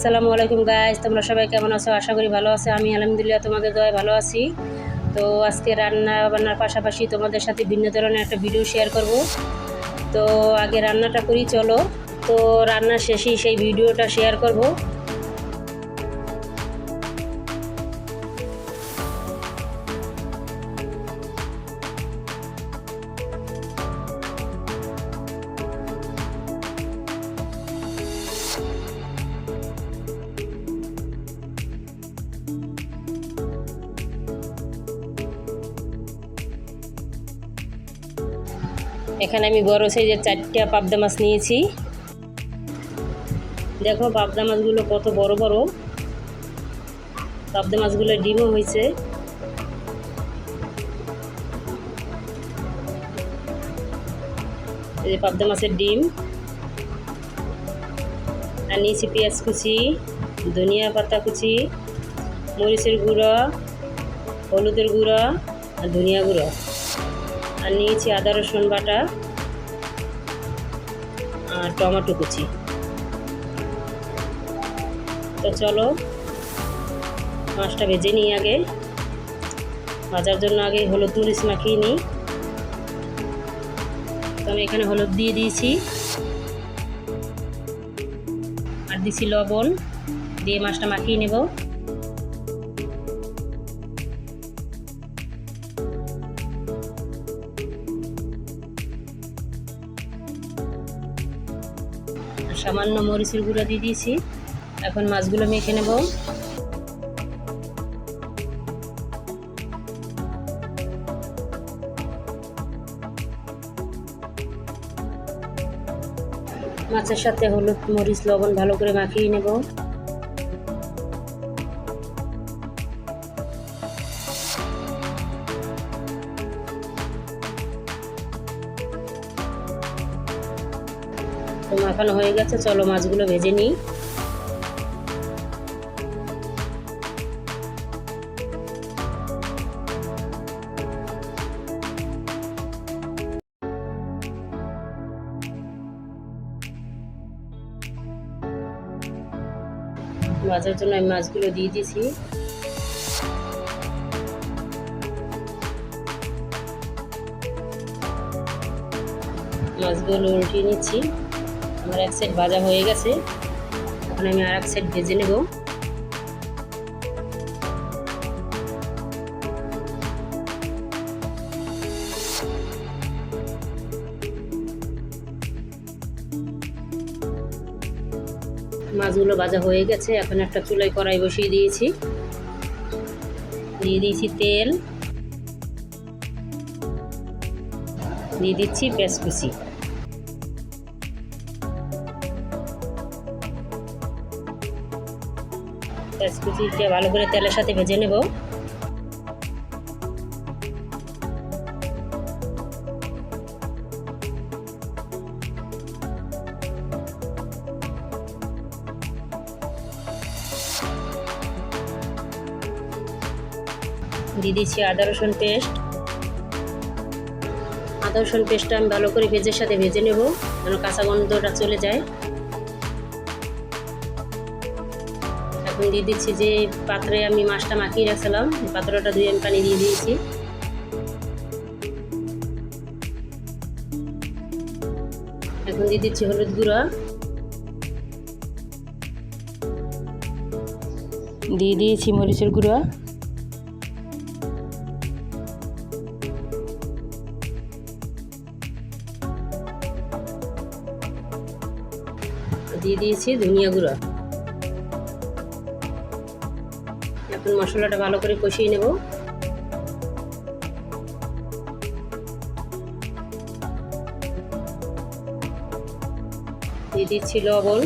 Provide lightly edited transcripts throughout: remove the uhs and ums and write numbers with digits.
আসসালামু আলাইকুম গাইস, তোমরা সবাই কেমন আছো? আশা করি ভালো আছো। আমি আলহামদুলিল্লাহ তোমাদের দয়ায় ভালো আছি। তো আজকে রান্না বান্নার পাশাপাশি তোমাদের সাথে ভিন্ন ধরনের একটা ভিডিও শেয়ার করব। তো আগে রান্নাটা করি চলো। তো রান্না শেষেই সেই ভিডিওটা শেয়ার করব। এখানে আমি বড় সাইজের 4টা পাবদা মাছ নিয়েছি। দেখো পাবদা মাছগুলো কত বড় বড়। পাবদা মাছগুলো ডিমও হয়েছে। এই যে পাবদা মাছের ডিম। আর নিয়েছি পেঁয়াজ কুচি, ধনিয়া পাতা কুচি, মরিচের গুঁড়ো, হলুদের গুঁড়ো আর ধনিয়া গুঁড়ো। আর নিয়েছি আদা রসুন বাটা আর টমেটো কুচি। তো চলো মাছটা ভেজে নিই। আগে ভাজার জন্য আগে হলুদ মরিচ মাখিয়ে নিই। তো আমি এখানে হলুদ দিয়ে দিয়েছি আর দিছি লবণ, দিয়ে মাছটা মাখিয়ে নেব। সামান্য মরিচের গুঁড়ো দিয়ে দিয়েছি। এখন মাছগুলো মেখে নেব। মাছের সাথে হলুদ মরিচ লবণ ভালো করে মাখিয়ে নেব। তো মাখানো হয়ে গেছে, চলো মাছগুলো ভেজে নিই। ভাজার জন্য আমি মাছগুলো দিয়ে দিয়েছি। মাছগুলো উল্টিয়ে নিচ্ছি। আমার এক সাইড ভাজা হয়ে গেছে, এখন আমি আর এক সাইড ভেজে নেব। মাছগুলো ভাজা হয়ে গেছে, এখন একটা চুলায় কড়াই বসিয়ে দিয়েছি। দিয়ে দিয়েছি তেল, দিয়ে দিচ্ছি পেঁয়াজ কুচি। পেঁয়াজ কুচিটা ভালো করে তেলের সাথে ভেজে নেব। দিয়ে দিচ্ছি আদা রসুন পেস্ট। আদা রসুন পেস্টটা আমি ভালো করে পেঁয়াজের সাথে ভেজে নেব, যেন কাঁচা গন্ধটা চলে যায়। এখন দিয়ে দিচ্ছি যে পাত্রে আমি মাছটা মাখিয়ে রাখছিলাম, পাত্রটা ধুয়ে আমি পানি দিয়ে দিয়েছি। এখন দিয়ে দিচ্ছি হলুদ গুঁড়ো, দিয়ে দিয়েছি মরিচের গুঁড়ো, দিয়ে দিয়েছি ধনিয়া গুঁড়ো। এখন মশলাটা ভালো করে কষিয়ে নেব। দিয়ে দিচ্ছি লবণ।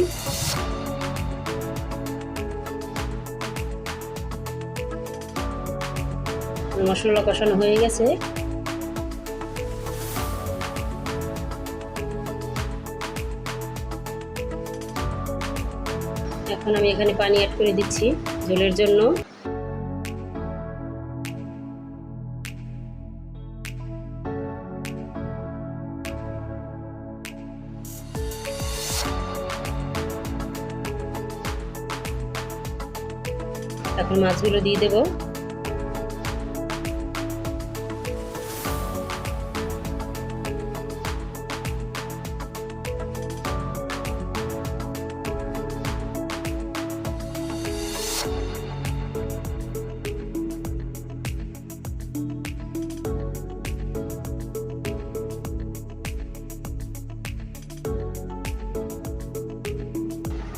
মশলা কষানো হয়ে গেছে, এখন আমি এখানে পানি অ্যাড করে দিচ্ছি ঝোলের জন্য। এখন মাছগুলো দিয়ে দেবো।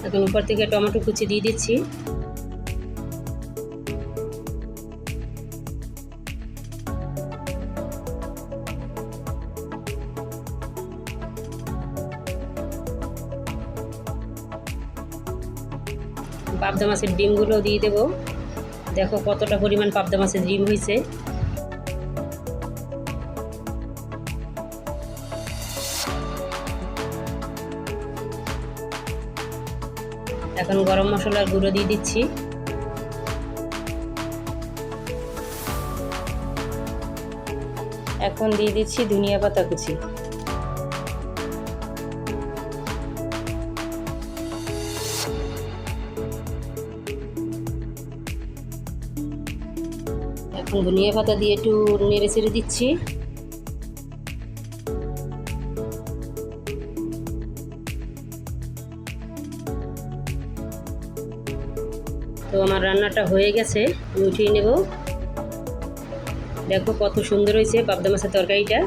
এখন উপর থেকে টমেটো কুচি দিয়ে দিচ্ছি। পাবদা মাছের ডিমগুলো দিয়ে দেবো। দেখো কতটা পরিমাণ পাবদা মাছের ডিম হয়েছে। এখন গরম মশলার গুঁড়ো দিয়ে দিচ্ছি। এখন দিয়ে দিচ্ছি ধনিয়া পাতা কুচি। এখন ধনিয়া পাতা দিয়ে একটু নেড়ে চেড়ে দিচ্ছি। তো আমার রান্নাটা হয়ে গেছে, আমি উঠিয়ে নেব। দেখো কত সুন্দর হয়েছে পাবদা মাছের তরকারিটা।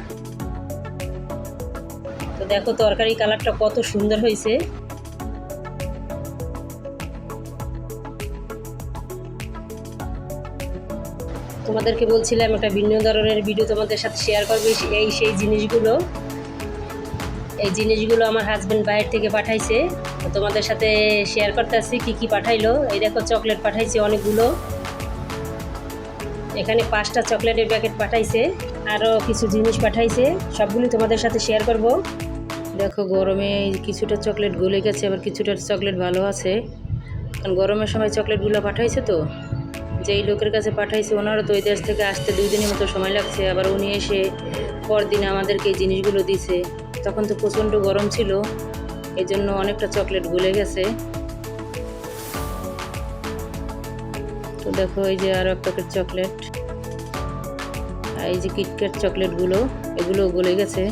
তো দেখো তরকারি কালারটা কত সুন্দর হয়েছে। তোমাদেরকে বলছিলাম একটা ভিন্ন ধরনের ভিডিও তোমাদের সাথে শেয়ার করবে। সেই জিনিসগুলো আমার হাজব্যান্ড বাইরে থেকে পাঠাইছে, তো তোমাদের সাথে শেয়ার করতে আসছি কী কী পাঠাইলো। এই দেখো চকলেট পাঠাইছে অনেকগুলো, এখানে 5টা চকলেটের প্যাকেট পাঠাইছে, আরও কিছু জিনিস পাঠাইছে, সবগুলি তোমাদের সাথে শেয়ার করব। দেখো গরমে কিছুটা চকলেট গলে গেছে, আবার কিছুটা চকলেট ভালো আছে, কারণ গরমের সময় চকলেটগুলো পাঠাইছে। তো যেই লোকের কাছে পাঠাইছে ওনারও তো ওই দেশ থেকে আসতে 2 দিনের মতো সময় লাগছে, আবার উনি এসে পরদিন আমাদেরকে এই জিনিসগুলো দিছে। তখন তো প্রচণ্ড গরম ছিল, এই জন্য অনেকটা চকলেট গলে গেছে। তো দেখো এই যে আরও 1 প্যাকেট চকলেট, আর এই যে কিটক্যাট চকলেটগুলো, এগুলো গলে গেছে।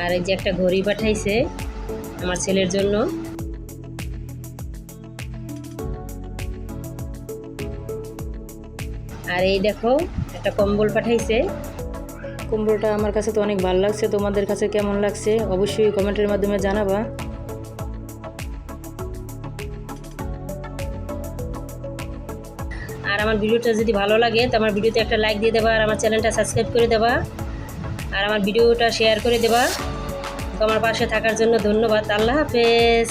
আর এই যে একটা ঘড়ি পাঠাইছে আমার ছেলের জন্য। আর এই দেখো একটা কম্বল পাঠাইছে। কম্বলটা আমার কাছে তো অনেক ভালো লাগছে, তোমাদের কাছে কেমন লাগছে অবশ্যই কমেন্টের মাধ্যমে জানাবা। আর আমার ভিডিওটা যদি ভালো লাগে তো আমার ভিডিওতে একটা লাইক দিয়ে দেবা, আর আমার চ্যানেলটা সাবস্ক্রাইব করে দেবা, আর আমার ভিডিওটা শেয়ার করে দেবা। তো আমার পাশে থাকার জন্য ধন্যবাদ। আল্লাহ হাফেজ।